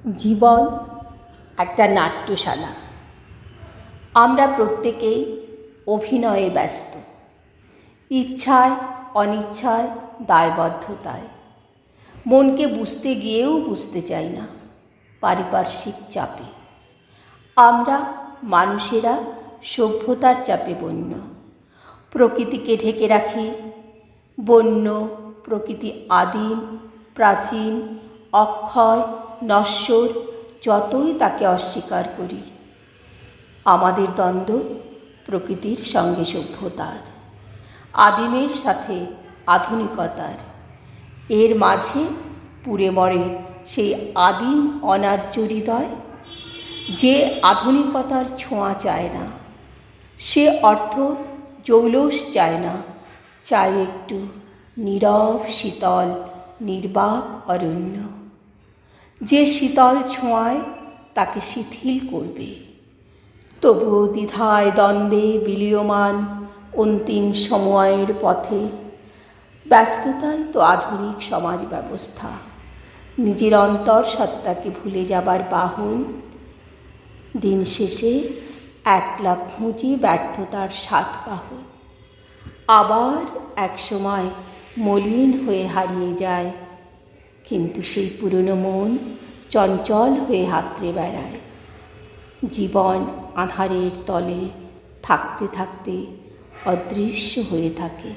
জীবন একটা নাট্যশালা। আমরা প্রত্যেকেই অভিনয়ে ব্যস্ত, ইচ্ছায় অনিচ্ছায় দায়বদ্ধতায়। মনকে বুঝতে গিয়েও বুঝতে চাই না, পারিপার্শ্বিক চাপে। আমরা মানুষেরা সভ্যতার চাপে বন্য, প্রকৃতিকে ঢেকে রাখি। বন্য প্রকৃতি আদিম, প্রাচীন, অক্ষয়, নশ্বর, যতই তাকে অস্বীকার করি। আমাদের দ্বন্দ্ব প্রকৃতির সঙ্গে সভ্যতার, আদিমের সাথে আধুনিকতার। এর মাঝে পুড়ে মরে সেই আদিম অনার্য হৃদয়, যে আধুনিকতার ছোঁয়া চায় না, সে অর্থ জৌলস চায় না, চায় একটু নীরব শীতল নির্বাক অরণ্য, যে শীতল ছোঁয়ায় তাকে শিথিল করবে। তবুও দ্বিধায় দ্বন্দ্বে বিলীয়মান অন্তিম সময়ের পথে। ব্যস্ততাই তো আধুনিক সমাজ ব্যবস্থা, নিজের অন্তর সত্তাকে ভুলে যাবার বাহন। দিন শেষে একলা খুঁজি ব্যর্থতার সাতকাহন। আবার একসময় মলিন হয়ে হারিয়ে যায়, কিন্তু সেই পুরনো মন চঞ্চল হয়ে হাতড়ে বেড়ায়। জীবন আঁধারের তলে থাকতে থাকতে অদৃশ্য হয়ে থাকে।